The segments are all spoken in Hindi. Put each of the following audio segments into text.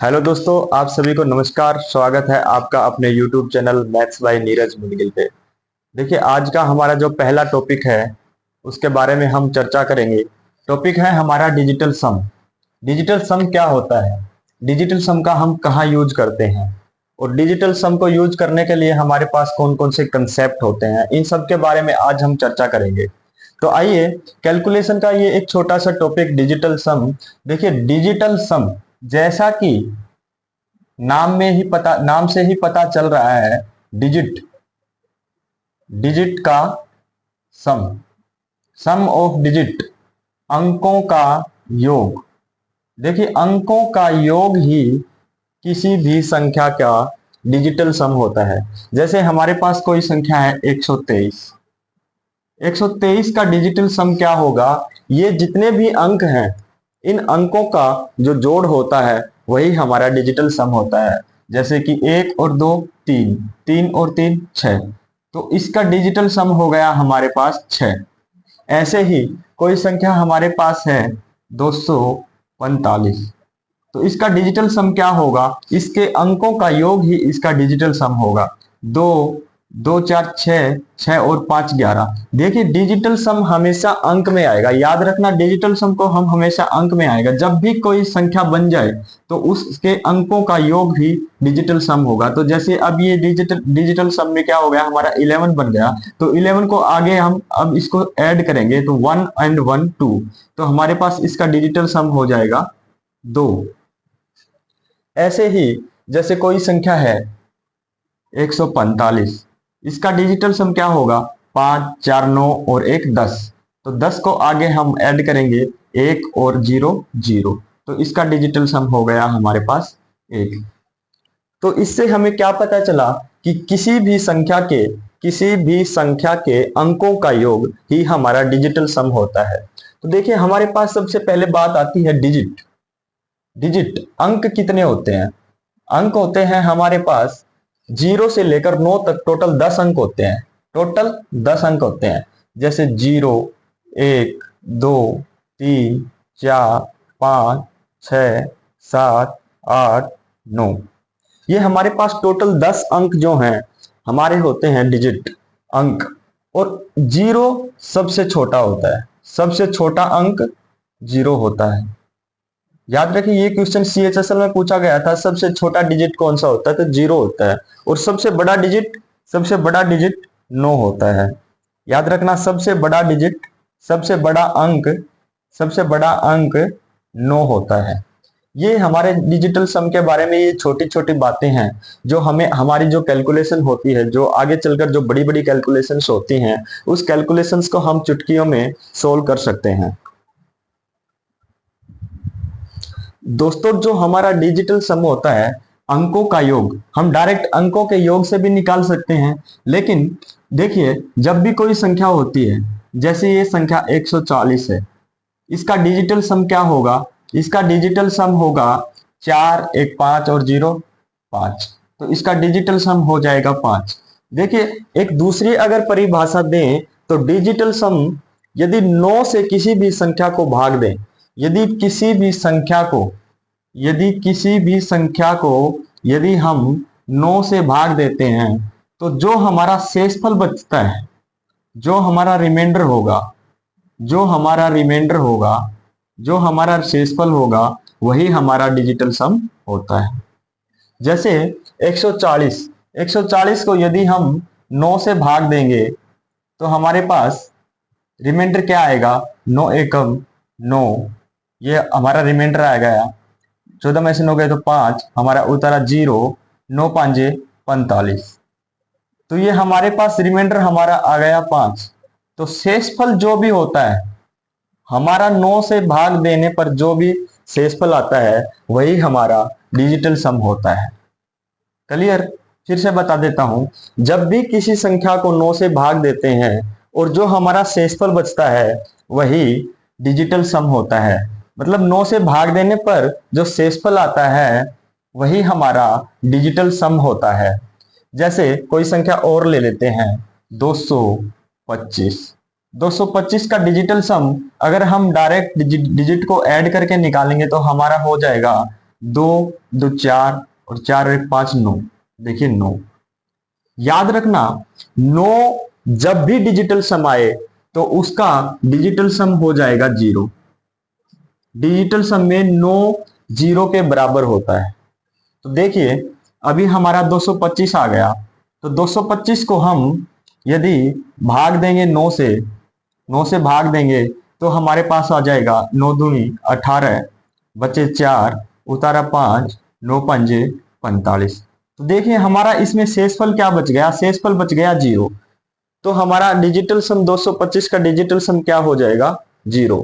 हेलो दोस्तों, आप सभी को नमस्कार। स्वागत है आपका अपने YouTube channel maths by Neeraj Mudgil पे। देखिए, आज का हमारा जो पहला टॉपिक है उसके बारे में हम चर्चा करेंगे। टॉपिक है हमारा डिजिटल सम। डिजिटल सम क्या होता है, डिजिटल सम का हम कहाँ यूज करते हैं और डिजिटल सम को यूज करने के लिए हमारे पास कौन कौन से कंसेप्ट होते हैं, इन सब के बारे में आज हम चर्चा करेंगे। तो आइए, कैलकुलेशन का ये एक छोटा सा टॉपिक डिजिटल सम। देखिए, डिजिटल सम जैसा कि नाम से ही पता चल रहा है, डिजिट डिजिट का सम, सम ऑफ डिजिट, अंकों का योग। देखिए, अंकों का योग ही किसी भी संख्या का डिजिटल सम होता है। जैसे हमारे पास कोई संख्या है 123। 123 का डिजिटल सम क्या होगा? ये जितने भी अंक हैं, इन अंकों का जो जोड़ होता है वही हमारा डिजिटल सम होता है। जैसे कि 1 और 2 3, 3 और 3 6, तो इसका डिजिटल सम हो गया हमारे पास 6। ऐसे ही कोई संख्या हमारे पास है 245, तो इसका डिजिटल सम क्या होगा? इसके अंकों का योग ही इसका डिजिटल सम होगा। 2 2 4 6, 6 और 5 11। देखिए, डिजिटल सम हमेशा अंक में आएगा। याद रखना, डिजिटल सम को हम हमेशा अंक में आएगा। जब भी कोई संख्या बन जाए तो उसके अंकों का योग भी डिजिटल सम होगा। तो जैसे अब ये डिजिटल सम में क्या हो गया, हमारा 11 बन गया। तो 11 को आगे हम अब इसको ऐड करेंगे तो 1 and 1 2, तो हमारे पास इसका डिजिटल सम हो जाएगा 2। ऐसे ही जैसे कोई संख्या है 145, इसका डिजिटल सम क्या होगा? 5 4 9 और 1 10, तो 10 को आगे हम ऐड करेंगे 1 और 0 0, तो इसका डिजिटल सम हो गया हमारे पास 1। तो इससे हमें क्या पता चला कि किसी भी संख्या के अंकों का योग ही हमारा डिजिटल सम होता है। तो देखिए, हमारे पास सबसे पहले बात आती है डिजिट। डिजिट अंक कितने होते हैं? अंक होते हैं हमारे पास 0 से लेकर 9 तक, टोटल 10 अंक होते हैं। टोटल 10 अंक होते हैं। जैसे 0 1 2 3 4 5 6 7 8 9, ये हमारे पास टोटल 10 अंक जो हैं हमारे होते हैं डिजिट अंक। और 0 सबसे छोटा होता है, सबसे छोटा अंक 0 होता है। याद रखिए, ये क्वेश्चन CHSL में पूछा गया था, सबसे छोटा डिजिट कौन सा होता है? तो 0 होता है। और सबसे बड़ा डिजिट 9 होता है। याद रखना, सबसे बड़ा अंक 9 होता है। ये हमारे डिजिटल सम के बारे में ये छोटी छोटी बातें हैं जो हमें हमारी जो कैलकुलेशन होती है, जो आगे चलकर जो बड़ी बड़ी कैलकुलेशंस होती हैं, उस कैलकुलेशंस को हम चुटकियों में सोल्व कर सकते हैं। दोस्तों, जो हमारा डिजिटल सम होता है, अंकों का योग, हम डायरेक्ट अंकों के योग से भी निकाल सकते हैं। लेकिन देखिए, जब भी कोई संख्या होती है, जैसे ये संख्या 140 है, इसका डिजिटल सम क्या होगा? इसका डिजिटल सम होगा 4 1 5 और 0 5, तो इसका डिजिटल सम हो जाएगा 5। देखिए, एक दूसरी अगर परिभाषा दें तो डिजिटल सम, यदि 9 से किसी भी संख्या को भाग दें, यदि किसी भी संख्या को यदि हम 9 से भाग देते हैं, तो जो हमारा शेषफल बचता है, जो हमारा शेषफल होगा, वही हमारा डिजिटल सम होता है। जैसे 140 को यदि हम 9 से भाग देंगे तो हमारे पास रिमाइंडर क्या आएगा? 9 एकम 9, ये हमारा रिमाइंडर आ गया। 14 में से 9 गए तो 5, हमारा उतारा 0, 9 5 45, तो ये हमारे पास रिमाइंडर हमारा आ गया 5। तो शेषफल जो भी होता है हमारा 9 से भाग देने पर जो भी शेषफल आता है वही हमारा डिजिटल सम होता है। क्लियर? फिर से बता देता हूं, जब भी किसी संख्या को 9 से भाग देते हैं और जो हमारा शेषफल बचता है वही डिजिटल सम होता है। मतलब 9 से भाग देने पर जो शेषफल आता है वही हमारा डिजिटल सम होता है। जैसे कोई संख्या और ले लेते हैं 225। 225 का डिजिटल सम अगर हम डायरेक्ट डिजिट को ऐड करके निकालेंगे तो हमारा हो जाएगा दो, दो चार, और चार और एक पांच, 9। देखिए 9। याद रखना, 9 जब भी डिजिटल सम आए तो उसका डिजिटल सम हो जाएगा 0। डिजिटल सम में 9 0 के बराबर होता है। तो देखिए अभी हमारा 225 आ गया, तो 225 को हम यदि भाग देंगे 9 से, 9 से भाग देंगे तो हमारे पास आ जाएगा 9 दूनी 18, बचे 4, उतारा 5, 9 पंजे 45। तो देखिए हमारा इसमें शेषफल क्या बच गया, शेषफल बच गया 0। तो हमारा डिजिटल सम 225 का डिजिटल सम क्या हो जाएगा, 0।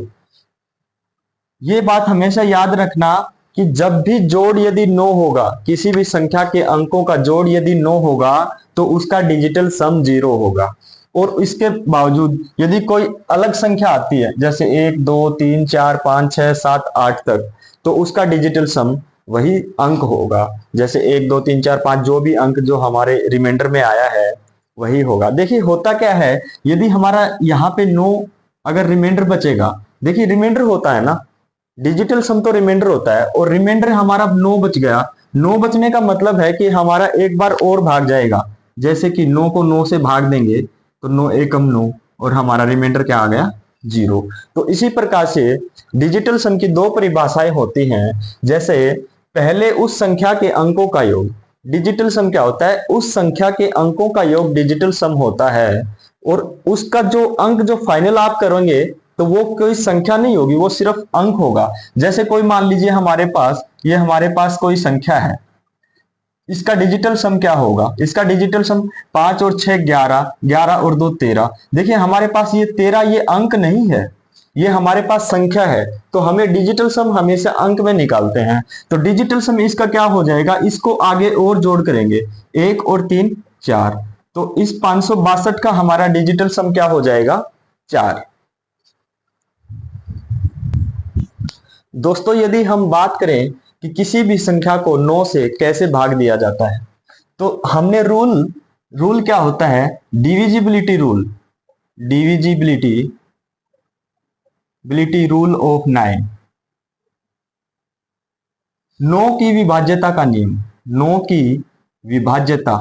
ये बात हमेशा याद रखना कि जब भी जोड़ यदि 9 होगा, किसी भी संख्या के अंकों का जोड़ यदि 9 होगा तो उसका डिजिटल सम 0 होगा। और इसके बावजूद यदि कोई अलग संख्या आती है, जैसे 1 2 3 4 5 6 7 8 तक, तो उसका डिजिटल सम वही अंक होगा। जैसे 1 2 3 4 5 जो भी अंक जो हमारे रिमाइंडर में आया है वही होगा। देखिए होता क्या है, यदि हमारा यहाँ पे 9 अगर रिमाइंडर बचेगा, देखिए रिमाइंडर होता है ना, डिजिटल सम तो रिमाइंडर होता है, और रिमाइंडर हमारा 9 बच गया। 9 बचने का मतलब है कि हमारा एक बार और भाग जाएगा। जैसे कि 9 को 9 से भाग देंगे तो 9 एकम 9, और हमारा रिमाइंडर क्या आ गया, 0। तो इसी प्रकार से डिजिटल सम की दो परिभाषाएं होती हैं। जैसे पहले उस संख्या के अंकों का योग, डिजिटल सम क्या होता है, उस संख्या के अंकों का योग डिजिटल सम होता है। और उसका जो अंक जो फाइनल आप करोगे तो वो कोई संख्या नहीं होगी, वो सिर्फ अंक होगा। जैसे कोई मान लीजिए हमारे पास, ये हमारे पास कोई संख्या है, इसका डिजिटल सम क्या होगा, इसका डिजिटल सम 5 और 6 11, 11 और 2 13। देखिए हमारे पास ये 13 ये अंक नहीं है, ये हमारे पास संख्या है। तो हमें डिजिटल सम हमेशा अंक में निकालते हैं। तो डिजिटल सम इसका क्या हो जाएगा, इसको आगे और जोड़ करेंगे, 1 और 3 4। तो इस 562 का हमारा डिजिटल सम क्या हो जाएगा, 4। दोस्तों यदि हम बात करें कि किसी भी संख्या को 9 से कैसे भाग दिया जाता है, तो हमने रूल रूल क्या होता है, डिविजिबिलिटी रूल, डिविजिबिलिटी बिलिटी रूल ऑफ 9। 9 की विभाज्यता का नियम, 9 की विभाज्यता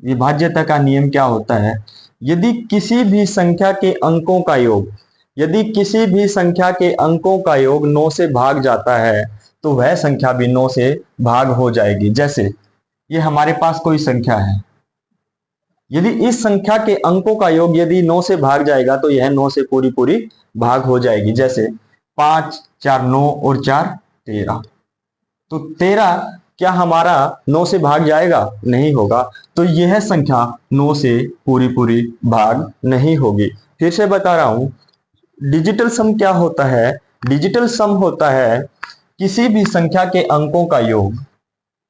विभाज्यता का नियम क्या होता है, यदि किसी भी संख्या के अंकों का योग, यदि किसी भी संख्या के अंकों का योग 9 से भाग जाता है तो वह संख्या भी 9 से भाग हो जाएगी। जैसे ये हमारे पास कोई संख्या है, यदि इस संख्या के अंकों का योग यदि 9 से भाग जाएगा तो यह 9 से पूरी पूरी भाग हो जाएगी। जैसे 5 4 9 और 4 13। तो 13 क्या हमारा 9 से भाग जाएगा, नहीं होगा। तो यह संख्या 9 से पूरी पूरी भाग नहीं होगी। फिर से बता रहा हूं, डिजिटल सम क्या होता है, डिजिटल सम होता है किसी भी संख्या के अंकों का योग,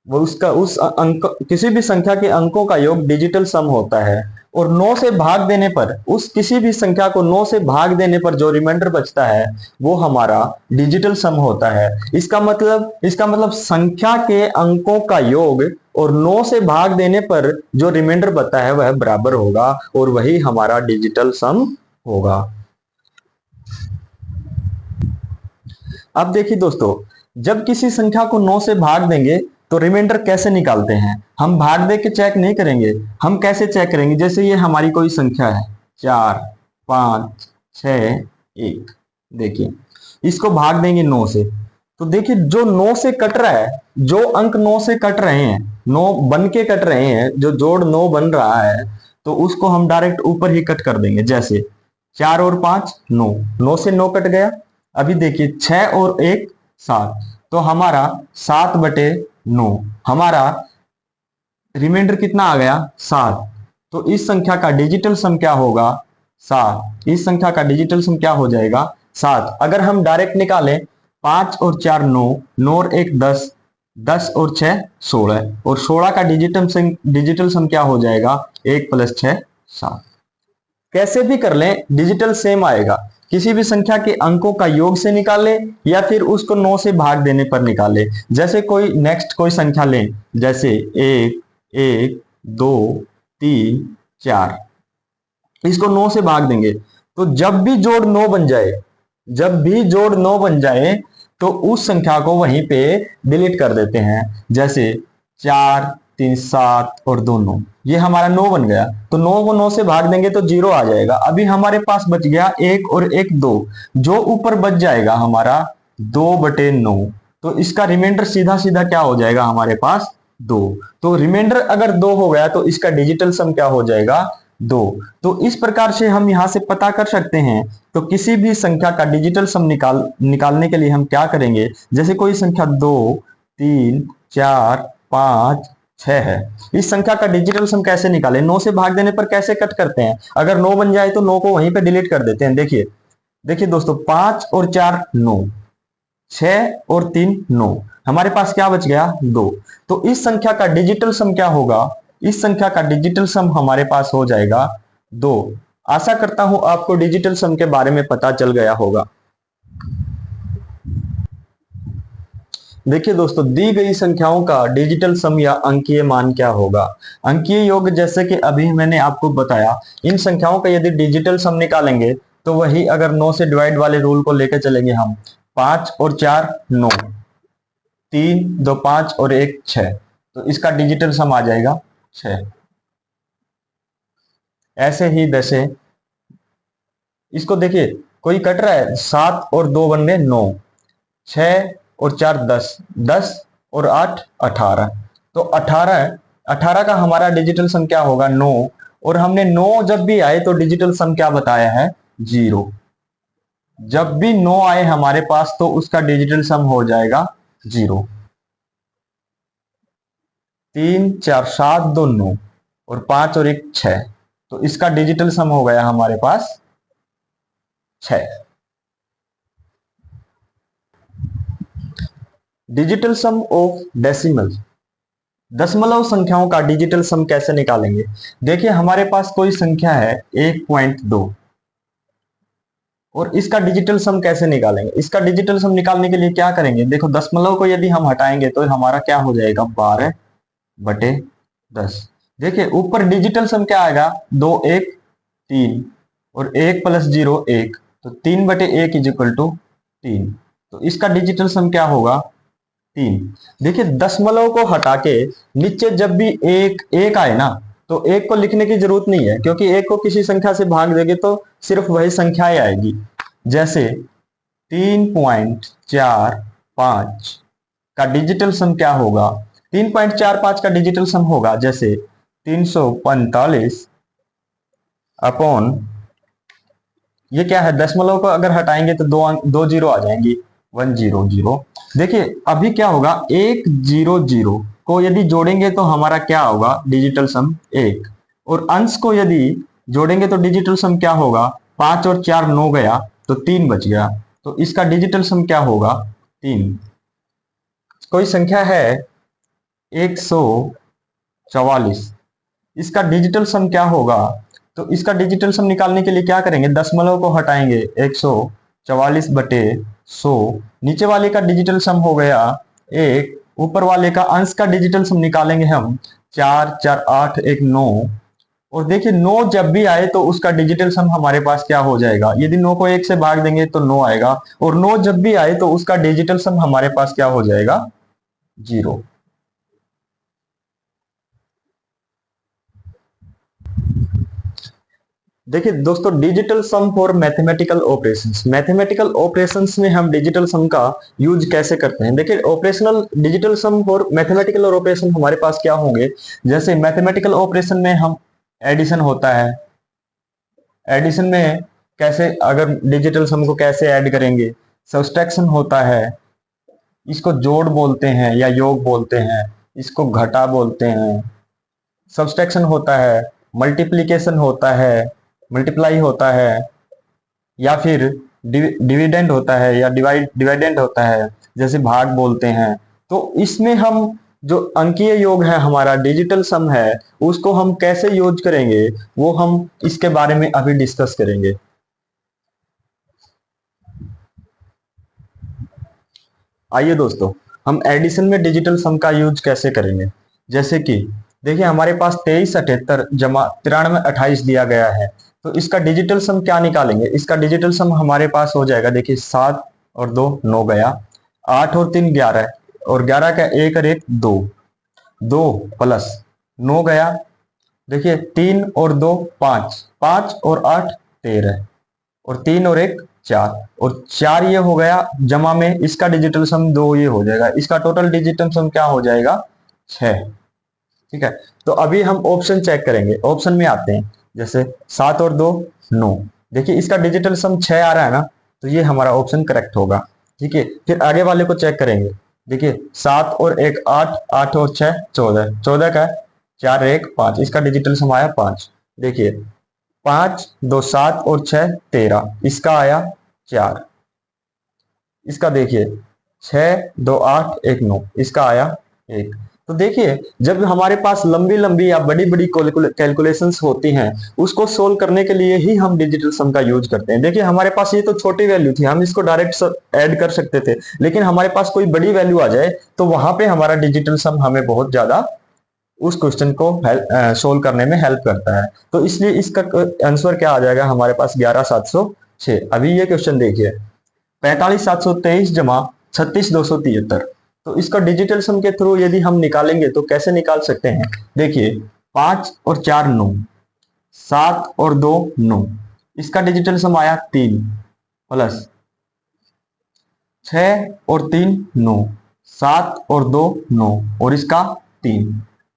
वो उसका उस अंक, किसी भी संख्या के अंकों का योग डिजिटल सम होता है। और 9 से भाग देने पर, उस किसी भी संख्या को 9 से भाग देने पर जो रिमाइंडर बचता है वो हमारा डिजिटल सम होता है। इसका मतलब संख्या के अंकों का योग और 9 से भाग देने पर जो रिमाइंडर बचता है वह बराबर होगा, और वही हमारा डिजिटल सम होगा। अब देखिए दोस्तों, जब किसी संख्या को 9 से भाग देंगे तो रिमाइंडर कैसे निकालते हैं, हम भाग दे के चेक नहीं करेंगे। हम कैसे चेक करेंगे, जैसे ये हमारी कोई संख्या है 4 5 6 1, देखिए इसको भाग देंगे 9 से, तो देखिए जो 9 से कट रहा है, जो अंक 9 से कट रहे हैं, 9 बन के कट रहे हैं, जो जोड़ 9 बन रहा है, तो उसको हम डायरेक्ट ऊपर ही कट कर देंगे। जैसे 4 और 5 9, 9 से 9 कट गया। अभी देखिए 6 और 1 7, तो हमारा 7/9, हमारा रिमाइंडर कितना आ गया, 7। तो इस संख्या का डिजिटल सम क्या होगा, 7। इस संख्या का डिजिटल सम क्या हो जाएगा, 7। अगर हम डायरेक्ट निकालें, 5 और 4 9, 9 और 1 10, 10 और 6 16, और 16 का डिजिटल सम क्या हो जाएगा, 1 + 6 7। कैसे भी कर लें डिजिटल सेम आएगा। किसी भी संख्या के अंकों का योग से निकाले या फिर उसको 9 से भाग देने पर निकाले। जैसे कोई नेक्स्ट कोई संख्या लें, जैसे 1 1 2 3 4, इसको 9 से भाग देंगे तो जब भी जोड़ 9 बन जाए, जब भी जोड़ 9 बन जाए तो उस संख्या को वहीं पे डिलीट कर देते हैं। जैसे 4 3 7 और 2 9, ये हमारा 9 बन गया। तो 9 को 9 से भाग देंगे तो 0 आ जाएगा। अभी हमारे पास बच गया 1 और 1 2, जो ऊपर बच जाएगा हमारा 2/9। तो इसका रिमाइंडर सीधा सीधा क्या हो जाएगा हमारे पास 2। तो रिमाइंडर अगर 2 हो गया तो इसका डिजिटल सम क्या हो जाएगा 2। तो इस प्रकार से हम यहां से पता कर सकते हैं। तो किसी भी संख्या का डिजिटल सम निकालने के लिए हम क्या करेंगे, जैसे कोई संख्या 2 3 4 5 6 है, इस संख्या का डिजिटल सम कैसे निकालें? 9 से भाग देने पर कैसे कट करते हैं? अगर 9 बन जाए तो 9 को वहीं पे डिलीट कर देते हैं। देखिए देखिए दोस्तों, 5 और 4 9, 6 और 3 9, हमारे पास क्या बच गया 2। तो इस संख्या का डिजिटल सम क्या होगा? इस संख्या का डिजिटल सम हमारे पास हो जाएगा 2। आशा करता हूं आपको डिजिटल सम के बारे में पता चल गया होगा। देखिए दोस्तों, दी गई संख्याओं का डिजिटल सम या अंकीय मान क्या होगा? अंकीय योग, जैसे कि अभी मैंने आपको बताया, इन संख्याओं का यदि डिजिटल सम निकालेंगे तो वही, अगर 9 से डिवाइड वाले रूल को लेकर चलेंगे हम, 5 और 4 9, 3 2 5 और 1 6, तो इसका डिजिटल सम आ जाएगा 6। ऐसे ही वैसे इसको देखिए, कोई कट रहा है, 7 और 2 बन गए 9, 6 और 4 10, 10 और 8 18, तो 18 का हमारा डिजिटल सम क्या होगा 9। और हमने 9 जब भी आए तो डिजिटल सम क्या बताया है 0। जब भी 9 आए हमारे पास तो उसका डिजिटल सम हो जाएगा 0। 3 4 7 2 9 और 5 और 1 6, तो इसका डिजिटल सम हो गया हमारे पास 6। डिजिटल सम ऑफ डेसिमल, दशमलव संख्याओं का डिजिटल सम कैसे निकालेंगे? देखिए हमारे पास कोई संख्या है 1.2 और इसका डिजिटल सम कैसे निकालेंगे? इसका डिजिटल सम निकालने के लिए क्या करेंगे? देखो, दशमलव को यदि हम हटाएंगे तो हमारा क्या हो जाएगा 12/10। देखिए ऊपर डिजिटल सम क्या आएगा 2 1 3 और 1 + 0 1, तो 3/1 = 3। तो इसका डिजिटल सम क्या होगा 3। देखिए दशमलव को हटा के नीचे जब भी एक एक आए ना, तो एक को लिखने की जरूरत नहीं है, क्योंकि एक को किसी संख्या से भाग देंगे तो सिर्फ वही संख्याएं आएगी। जैसे 3.45 का डिजिटल सम क्या होगा? 3.45 का डिजिटल सम होगा जैसे 345 अपॉन, ये क्या है, दशमलव को अगर हटाएंगे तो दो जीरो आ जाएंगी, 100। देखिए अभी क्या होगा, 100 को यदि जोड़ेंगे तो हमारा क्या होगा डिजिटल सम 1, और अंश को यदि जोड़ेंगे तो डिजिटल सम क्या होगा, 5 और 4 9 गया तो 3 बच गया, तो इसका डिजिटल सम क्या होगा 3। कोई संख्या है 144, इसका डिजिटल सम क्या होगा? तो इसका डिजिटल सम निकालने के लिए क्या करेंगे, दशमलव को हटाएंगे, 144/100, नीचे वाले का डिजिटल सम हो गया 1, ऊपर वाले का अंश का डिजिटल सम निकालेंगे हम, 4 4 8 1 9। और देखिए 9 जब भी आए तो उसका डिजिटल सम हमारे पास क्या हो जाएगा, यदि 9 को 1 से भाग देंगे तो 9 आएगा, और 9 जब भी आए तो उसका डिजिटल सम हमारे पास क्या हो जाएगा 0। देखिए दोस्तों, digital sum for mathematical operations, mathematical operations में हम डिजिटल सम का यूज कैसे करते हैं? देखिए operational digital sum for mathematical operation हमारे पास क्या होंगे, जैसे मैथमेटिकल ऑपरेशन में हम एडिशन होता है, एडिशन में कैसे, अगर डिजिटल सम को कैसे ऐड करेंगे, सब्सट्रैक्शन होता है, इसको जोड़ बोलते हैं या योग बोलते हैं, इसको घटा बोलते हैं, सब्सट्रैक्शन होता है, मल्टीप्लिकेशन होता है, मल्टीप्लाई होता है, या फिर डिविडेंड होता है या डिवाइडेंड होता है, जैसे भाग बोलते हैं। तो इसमें हम जो अंकीय योग है हमारा डिजिटल सम है, उसको हम कैसे यूज करेंगे वो हम इसके बारे में अभी डिस्कस करेंगे। आइए दोस्तों, हम एडिशन में डिजिटल सम का यूज कैसे करेंगे। जैसे कि देखिए हमारे पास 2378 जमा 9328 दिया गया है, तो इसका डिजिटल सम क्या निकालेंगे? इसका डिजिटल सम हमारे पास हो जाएगा, देखिए 7 और 2 9 गया, 8 और 3 11, और 11 का 1 और 1 2, 2 प्लस 9 गया। देखिए 3 और 2 5, 5 और 8 13, और 3 और 1 4, और 4 ये हो गया जमा में, इसका डिजिटल सम 2 ये हो जाएगा, इसका टोटल डिजिटल सम क्या हो जाएगा 6। ठीक है, तो अभी हम ऑप्शन चेक करेंगे, ऑप्शन में आते हैं। जैसे 7 और 2 9, देखिए इसका डिजिटल सम 6 आ रहा है ना, तो ये हमारा ऑप्शन करेक्ट होगा। ठीक है, फिर आगे वाले को चेक करेंगे। देखिए 7 और 1 8, 8 और 6 14, 14 का 4 1 5, इसका डिजिटल सम आया 5। देखिए 5 2 7 और 6 13, इसका आया 4। इसका देखिए 6 2 8 1 9, इसका आया 1। तो देखिए जब हमारे पास लंबी लंबी या बड़ी बड़ी कैलकुलेशंस होती हैं, उसको सोल्व करने के लिए ही हम डिजिटल सम का यूज करते हैं। देखिए हमारे पास ये तो छोटी वैल्यू थी, हम इसको डायरेक्ट ऐड कर सकते थे, लेकिन हमारे पास कोई बड़ी वैल्यू आ जाए तो वहां पे हमारा डिजिटल सम हमें बहुत ज्यादा उस क्वेश्चन को सोल्व करने में हेल्प करता है। तो इसलिए इसका आंसर क्या आ जाएगा हमारे पास 11706। अभी ये क्वेश्चन देखिए 45,723 जमा 36,273, तो इसका डिजिटल सम के थ्रू यदि हम निकालेंगे तो कैसे निकाल सकते हैं। देखिए 5 और 4 9, 7 और 2 9, इसका डिजिटल सम आया 3, प्लस 6 और 3 9, 7 और 2 9, और इसका 3,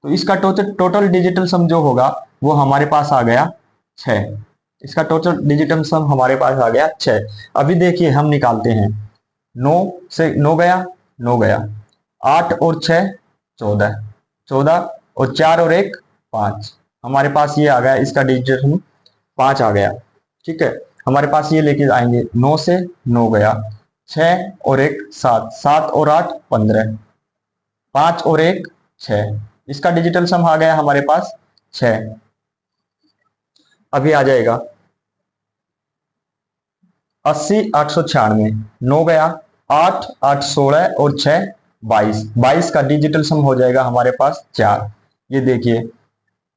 तो इसका टोटल डिजिटल सम जो होगा वो हमारे पास आ गया 6। इसका टोटल डिजिटल सम हमारे पास आ गया 6। अभी देखिए हम निकालते हैं, 9 से 9 गया, 9 गया, 8 और 6 14, 14 और 4 और 1 5, हमारे पास ये आ गया, इसका डिजिटल सम 5 आ गया। ठीक है, हमारे पास ये लेके आएंगे, 9 से 9 गया, 6 और 1 7, 7 और 8 15, 5 और 1 6, इसका डिजिटल सम आ गया हमारे पास 6। अभी आ जाएगा 80 896, 9 गया, 8 8 16 और 6 22, 22 का डिजिटल सम हो जाएगा हमारे पास 4। ये देखिए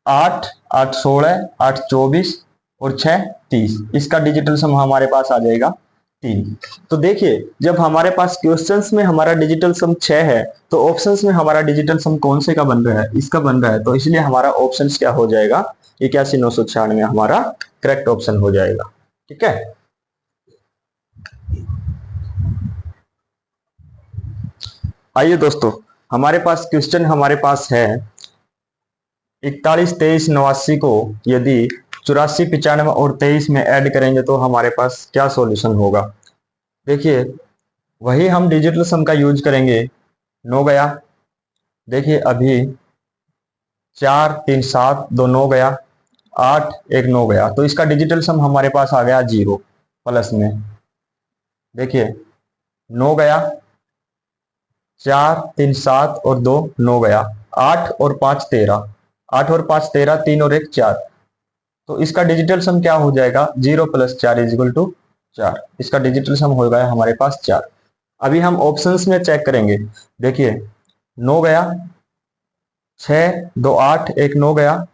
8 8 16 8 24 और 6 30, इसका डिजिटल सम हमारे पास आ जाएगा 3। तो देखिए जब हमारे पास क्वेश्चंस में हमारा डिजिटल सम 6 है, तो ऑप्शंस में हमारा डिजिटल सम कौन से का बन रहा है, इसका बन रहा है, तो इसलिए हमारा ऑप्शंस क्या हो जाएगा, 81,996 हमारा करेक्ट ऑप्शन हो जाएगा। ठीक है, आइए दोस्तों, हमारे पास क्वेश्चन हमारे पास है 41 23 89 को यदि 84 95 और 23 में ऐड करेंगे तो हमारे पास क्या सॉल्यूशन होगा। देखिए वही हम डिजिटल सम का यूज करेंगे। 9 गया, देखिए अभी 4 3 7 2 9 गया, 8 1 9 गया, तो इसका डिजिटल सम हमारे पास आ गया 0 प्लस में। देखिए 9 गया, 4 3 7 और 2 9 गया, 8 और 5 13, 8 और 5 13, 3 और 1 4, तो इसका डिजिटल सम क्या हो जाएगा 0 प्लस 4 इज इक्वल टू 4, इसका डिजिटल सम हो गया हमारे पास 4। अभी हम ऑप्शंस में चेक करेंगे। देखिए 9 गया, 6 2 8 1 9 गया,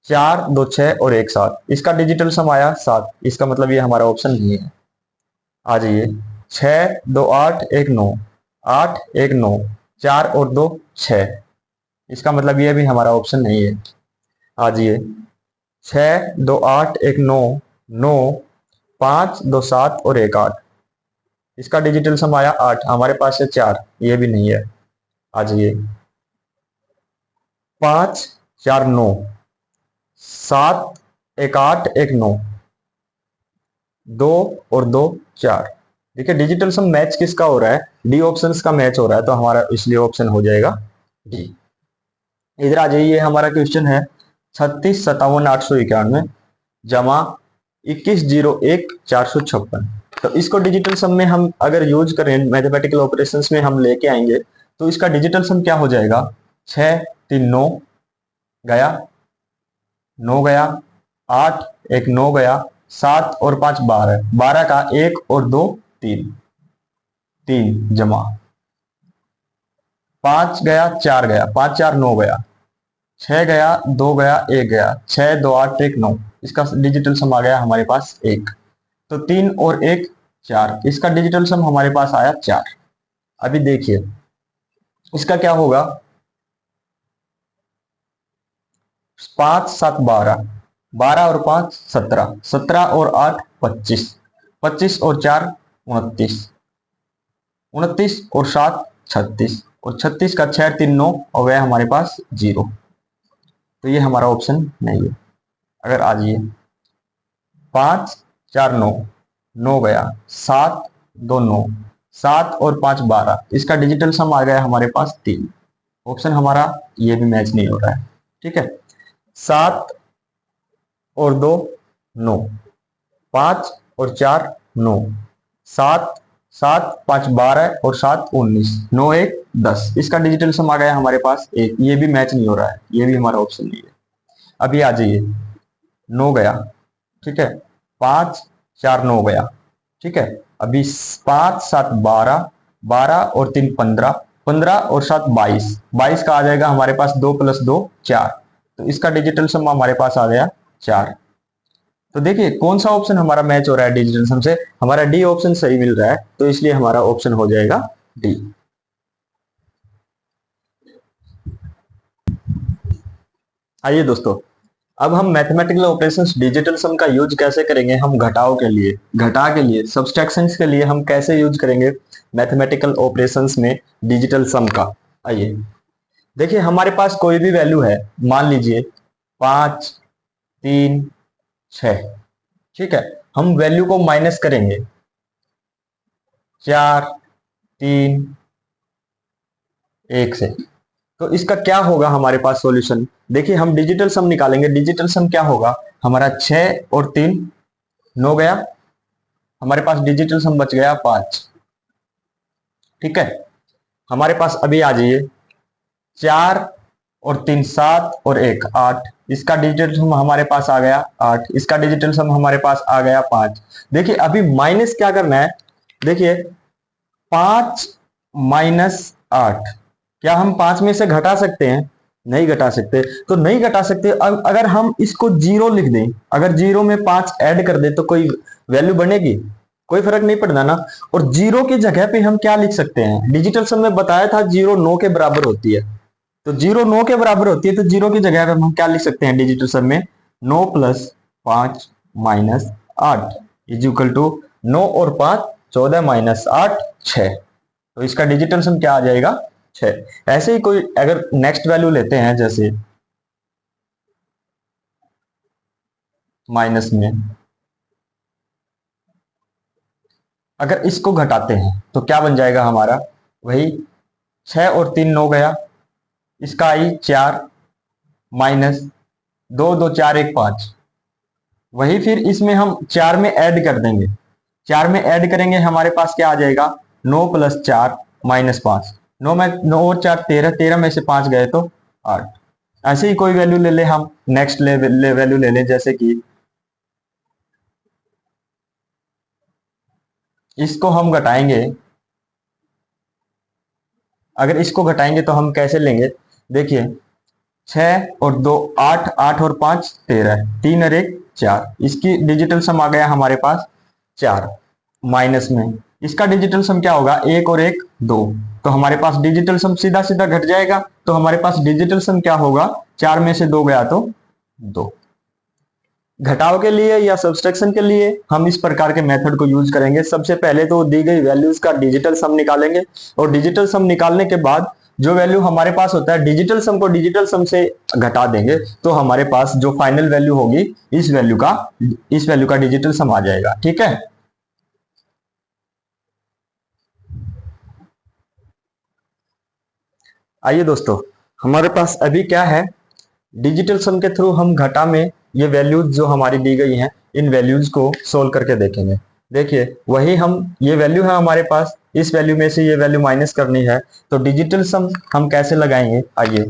4 2 6 और 1 7, इसका डिजिटल सम आया 7, इसका मतलब ये हमारा ऑप्शन नहीं है। आ जाइए 6 2 8 1 9, 8 1 9, 4 और 2 6, इसका मतलब ये भी हमारा ऑप्शन नहीं है। आ जाइए 6 2 8 1 9 9, 5 2 7 और 1 8, इसका डिजिटल सम आया 8, हमारे पास है 4, ये भी नहीं है। आ जाइए 5 4 9, 7 1 8 1 9, 2 और 2 4, देखिए डिजिटल सम मैच किसका हो रहा है, डी ऑप्शंस का मैच हो रहा है, तो हमारा इसलिए ऑप्शन हो जाएगा डी। इधर आ जाइए, हमारा क्वेश्चन है 36 57 891 जमा 21 01 456, तो इसको डिजिटल सम में हम अगर यूज करें, मैथमेटिकल ऑपरेशंस में हम लेके आएंगे, तो इसका डिजिटल सम क्या हो जाएगा, 6 3 9 गया, 9 गया, 8 1 9 गया, 7 और 5 12, 12 का 1 और 2 3, 3 जमा 5 गया, 4 गया, 5 4 9 गया, 6 गया, 2 गया, 1 गया, 6 2 8 1 9, इसका डिजिटल सम आ गया हमारे पास 1, तो 3 और 1 4, इसका डिजिटल सम हमारे पास आया 4। अभी देखिए इसका क्या होगा, 5 7 12, 12 और 5 17, 17 और 8 25, 25 और 4 29, 29 और 7 36, और 36 का 6 3 9 और वह हमारे पास 0। तो ये हमारा ऑप्शन नहीं है। अगर आ जाइए 5 4 9, 9 गया, 7 2 9, 7 और 5 12, इसका डिजिटल सम आ गया हमारे पास 3। ऑप्शन हमारा ये भी मैच नहीं हो रहा है। ठीक है, 7 और 2 9, 5 और 4 9, 7 7 5 12 और 7 19, 9 1 10, इसका डिजिटल सम आ गया हमारे पास 1। ये भी मैच नहीं हो रहा है, ये भी हमारा ऑप्शन नहीं है। अभी आ जाइए 9 गया, ठीक है, 5 4 9 गया, ठीक है। अभी 5 7 12, 12 और 3 15, 15 और 7 22, 22 का आ जाएगा हमारे पास 2 + 2 4, तो इसका डिजिटल सम हमारे पास आ गया 4। तो देखिए कौन सा ऑप्शन हमारा मैच हो रहा है डिजिटल सम से, हमारा डी ऑप्शन सही मिल रहा है, तो इसलिए हमारा ऑप्शन हो जाएगा डी। आइए दोस्तों, अब हम मैथमेटिकल ऑपरेशंस डिजिटल सम का यूज कैसे करेंगे, हम घटाव के लिए, घटा के लिए, सब्सट्रैक्शंस के लिए हम कैसे यूज करेंगे मैथमेटिकल ऑपरेशंस में डिजिटल सम का। आइए देखिए, हमारे पास कोई भी वैल्यू है, मान लीजिए 5 3 6, ठीक है। हम वैल्यू को माइनस करेंगे 4 3 1 से, तो इसका क्या होगा हमारे पास सॉल्यूशन। देखिए हम डिजिटल सम निकालेंगे, डिजिटल सम क्या होगा हमारा, 6 और 3 9 गया, हमारे पास डिजिटल सम बच गया 5। ठीक है, हमारे पास अभी आ जाइए 4 और 3 7 और 1 8, इसका डिजिटल सम हमारे पास आ गया 8, इसका डिजिटल सम हमारे पास आ गया 5। देखिए अभी माइनस क्या करना है, देखिए 5 - 8, क्या हम 5 में से घटा सकते हैं, नहीं घटा सकते, तो नहीं घटा सकते। अगर हम इसको 0 लिख दें, अगर 0 में 5 ऐड कर दें तो कोई वैल्यू बनेगी, कोई फर्क नहीं पड़ना ना। और 0 की जगह पे हम क्या लिख सकते हैं, डिजिटल सम में बताया था 0 9 के बराबर होती है, तो 0 9 के बराबर होती है, तो 0 की जगह पे हम क्या लिख सकते हैं डिजिटल सम में, 9 + 5 - 8 इज इक्वल टू 9 और 5 14 - 8 6, तो इसका डिजिटल सम क्या आ जाएगा 6। ऐसे ही कोई अगर नेक्स्ट वैल्यू लेते हैं, जैसे माइनस में, अगर इसको घटाते हैं तो क्या बन जाएगा हमारा, वही 6 और 3 9 गया, इसका आई 4 माइनस 2 2 4 1 5, वही फिर इसमें हम 4 में ऐड कर देंगे, 4 में ऐड करेंगे हमारे पास क्या आ जाएगा, 9 + 4 - 5, 9 में 9 और 4 13, 13 में से 5 गए तो 8। ऐसे ही कोई वैल्यू ले ले हम, नेक्स्ट वैल्यू ले ले, जैसे कि इसको हम घटाएंगे, अगर इसको घटाएंगे तो हम कैसे लेंगे, देखिए 6 और 2 8, 8 और 5 13, 3 और 1 4, इसकी डिजिटल सम आ गया हमारे पास 4। माइनस में इसका डिजिटल सम क्या होगा, 1 और 1 2, तो हमारे पास डिजिटल सम सीधा सीधा घट जाएगा, तो हमारे पास डिजिटल सम क्या होगा, 4 में से 2 गया तो 2। घटाव के लिए या सब्सट्रैक्शन के लिए हम इस प्रकार के मेथड को यूज करेंगे। सबसे पहले तो दी गई वैल्यूज का डिजिटल सम निकालेंगे, और डिजिटल सम निकालने के बाद जो वैल्यू हमारे पास होता है, डिजिटल सम को डिजिटल सम से घटा देंगे, तो हमारे पास जो फाइनल वैल्यू होगी इस वैल्यू का डिजिटल सम आ जाएगा। ठीक है, आइए दोस्तों, हमारे पास अभी क्या है, डिजिटल सम के थ्रू हम घटा में ये वैल्यूज जो हमारी दी गई हैं, इन वैल्यूज को सोल्व करके देखेंगे। देखिए वही हम, ये वैल्यू है हमारे पास, इस वैल्यू में से ये वैल्यू माइनस करनी है, तो डिजिटल सम हम कैसे लगाएंगे, आइए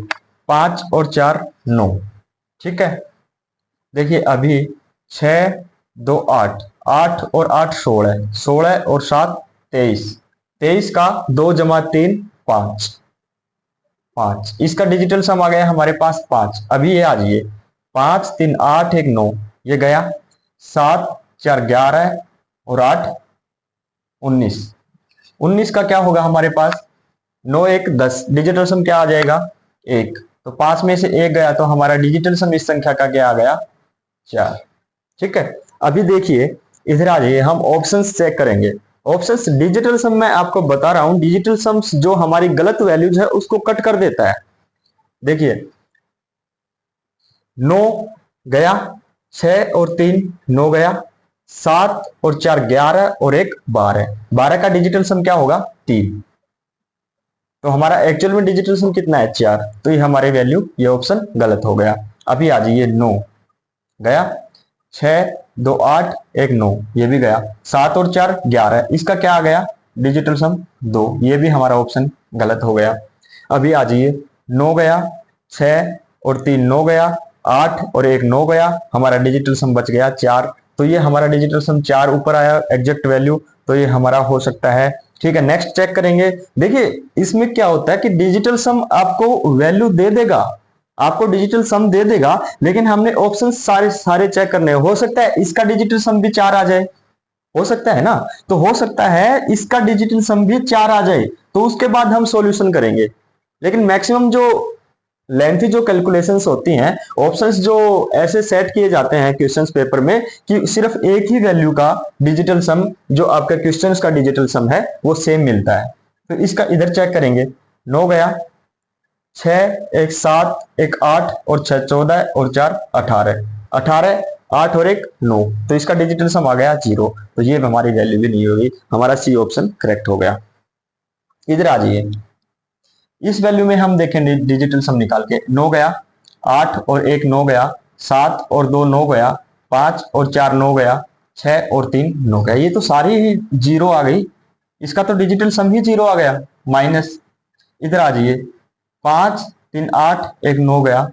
5 और 4 9, ठीक है। देखिए अभी 6 2 8, 8 और 8 16, 16 और 7 23, 23 का 2 + 3 5, 5, इसका डिजिटल सम आ गया हमारे पास 5। अभी ये आ जाइए 5 3 8 1 9, ये गया, 7 4 11 और 8 19, 19 का क्या होगा हमारे पास, 9 1 10, डिजिटल सम क्या आ जाएगा 1। तो 5 में से 1 गया तो हमारा डिजिटल सम इस संख्या का क्या आ गया 4। ठीक है, अभी देखिए इधर आ जाइए, हम ऑप्शंस चेक करेंगे। ऑप्शंस डिजिटल सम मैं आपको बता रहा हूं, डिजिटल सम्स जो हमारी गलत वैल्यूज है उसको कट कर देता है। देखिए 9 गया, 6 और 3 9 गया, 7 और 4 11 और 1 12, 12 का डिजिटल सम क्या होगा 3। तो हमारा एक्चुअल में डिजिटल सम कितना है 4, तो ये हमारी वैल्यू, ये ऑप्शन गलत हो गया। अभी आ जाइए 9 गया, 6 2 8 1 9, ये भी गया, 7 और 4 11, इसका क्या आ गया डिजिटल सम 2, ये भी हमारा ऑप्शन गलत हो गया। अभी आ जाइए 9 गया, 6 और 3 9 गया, 8 और 1 9 गया, हमारा डिजिटल सम बच गया 4। तो ये हमारा डिजिटल सम 4 ऊपर आया एग्जैक्ट वैल्यू, तो ये हमारा हो सकता है। ठीक है, नेक्स्ट चेक करेंगे। देखिए इसमें क्या होता है कि डिजिटल सम आपको वैल्यू दे देगा, आपको डिजिटल सम दे देगा, लेकिन हमने ऑप्शन सारे सारे चेक करने हैं। हो सकता है इसका डिजिटल सम भी 4 आ जाए, हो सकता है ना, तो हो सकता है इसका डिजिटल सम भी 4 आ जाए, तो उसके बाद हम सॉल्यूशन करेंगे। लेकिन मैक्सिमम जो लेंथी जो कैलकुलेशंस होती हैं, ऑप्शंस जो ऐसे सेट किए जाते हैं क्वेश्चंस पेपर में कि सिर्फ एक ही वैल्यू का डिजिटल सम जो आपका क्वेश्चंस का डिजिटल सम है वो सेम मिलता है। तो इसका इधर चेक करेंगे, 9 गया, 6 1 7 1 8 और 6 14 और 4 18, 18 8 और 1 9, तो इसका डिजिटल सम आ गया 0। तो ये हमारी वैल्यू भी नहीं होगी, हमारा सी ऑप्शन करेक्ट हो गया। इधर आ जाइए, इस वैल्यू में हम देखेंगे डिजिटल सम निकाल के, 9 गया, 8 और 1 9 गया, 7 और 2 9 गया, 5 और 4 9 गया, 6 और 3 9 गया, ये तो सारी ही जीरो आ गई, इसका तो डिजिटल सम ही जीरो आ गया माइनस। इधर आ जाइए, 5 3 8 1 9 गया,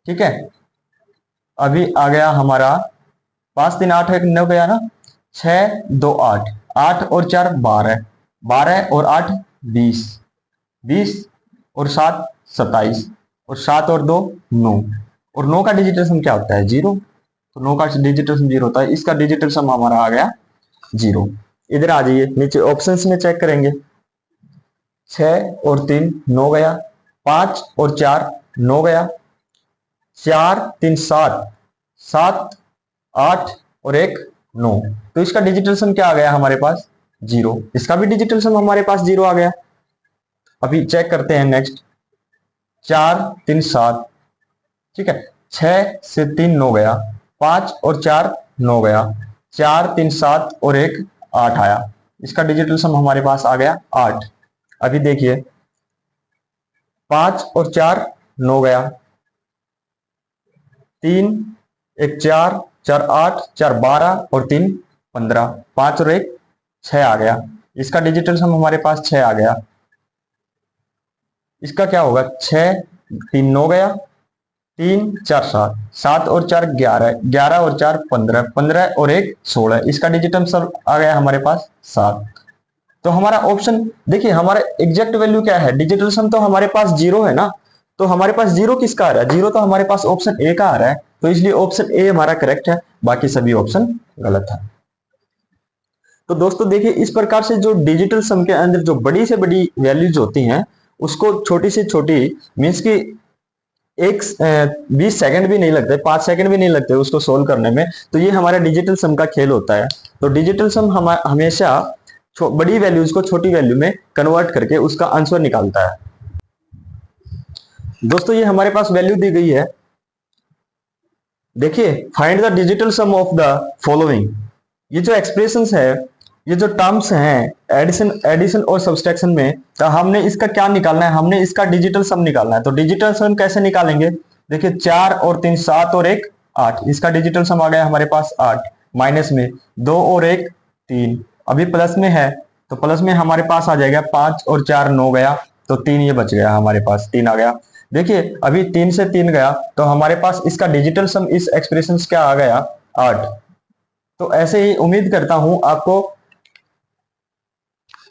ठीक है, अभी आ गया हमारा 5 3 8 1 9 गया ना, 6 2 8, 8 और 4 12, 12 और 8 20, 20 और 7 27, और 7 और 2 9, और 9 का डिजिटल सम क्या होता है 0, तो 9 का डिजिटल सम 0 होता है, इसका डिजिटल सम हमारा आ गया 0। इधर आ जाइए, नीचे ऑप्शंस में चेक करेंगे, 6 और 3 9 गया, 5 और 4 9 गया, 4 3 7, 7 8 और 1 9, तो इसका डिजिटल सम क्या आ गया हमारे पास 0, इसका भी डिजिटल सम हमारे पास 0 आ गया। अभी चेक करते हैं नेक्स्ट, 4 3 7, ठीक है, 6 से 3 9 गया, 5 और 4 9 गया, 4 3 7 और 1 8 आया, इसका डिजिटल सम हमारे पास आ गया 8। अभी देखिए 5 और 4 9 गया, 3 1 4 4 8 4 12 और 3 15, 5 और 1 6 आ गया, इसका डिजिटल सम हमारे पास 6 आ गया। इसका क्या होगा 6 3 9 गया, 3 4 7, 7 और 4 11, 11 और 4 15, 15 और 1 16, इसका डिजिटल सम आ गया हमारे पास 7। तो हमारा ऑप्शन देखिए, हमारा एग्जैक्ट वैल्यू क्या है, डिजिटल सम तो हमारे पास 0 है ना, तो हमारे पास 0 किसका आ रहा है, 0 तो हमारे पास ऑप्शन ए का आ रहा है, तो इसलिए ऑप्शन ए हमारा करेक्ट है, बाकी सभी ऑप्शन गलत है। तो दोस्तों देखिए, इस प्रकार से जो डिजिटल सम के अंदर जो बड़ी से बड़ी वैल्यूज होती हैं उसको छोटी से छोटी, मीन्स की 20 सेकंड भी नहीं लगते, 5 सेकंड भी नहीं लगते उसको सोल्व करने में, तो ये हमारा डिजिटल सम का खेल होता है। तो डिजिटल सम हम हमेशा बड़ी वैल्यूज को छोटी वैल्यू में कन्वर्ट करके उसका आंसर निकालता है। दोस्तों ये हमारे पास वैल्यू दी गई है, देखिए, find the digital sum of the following. ये जो एक्सप्रेशंस है, ये जो टर्म्स हैं एडिशन और सब्सट्रैक्शन में, तो हमने इसका क्या निकालना है, हमने इसका डिजिटल सम निकालना है। तो डिजिटल सम कैसे निकालेंगे, देखिए 4 और 3 7 और 1 8, इसका डिजिटल सम आ गया हमारे पास 8, माइनस में 2 और 1 3, अभी प्लस में है तो प्लस में हमारे पास आ जाएगा 5 और 4 9 गया, तो 3 ये बच गया हमारे पास, 3 आ गया। देखिए अभी 3 से 3 गया तो हमारे पास इसका डिजिटल सम इस एक्सप्रेशन क्या आ गया 8। तो ऐसे ही उम्मीद करता हूं आपको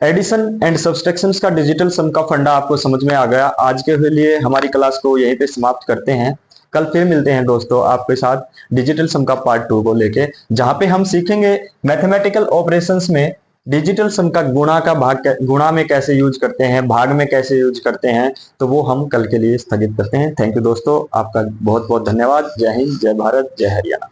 एडिशन एंड सब्सट्रैक्शंस का डिजिटल सम का फंडा आपको समझ में आ गया। आज के लिए हमारी क्लास को यहीं पे समाप्त करते हैं, कल फिर मिलते हैं दोस्तों आपके साथ डिजिटल सम का पार्ट 2 को लेके, जहां पे हम सीखेंगे मैथमेटिकल ऑपरेशंस में डिजिटल सम का गुणा में कैसे यूज करते हैं, भाग में कैसे यूज करते हैं, तो वो हम कल के लिए स्थगित करते हैं। थैंक यू दोस्तों, आपका बहुत बहुत धन्यवाद। जय हिंद, जय भारत, जय हरियाणा।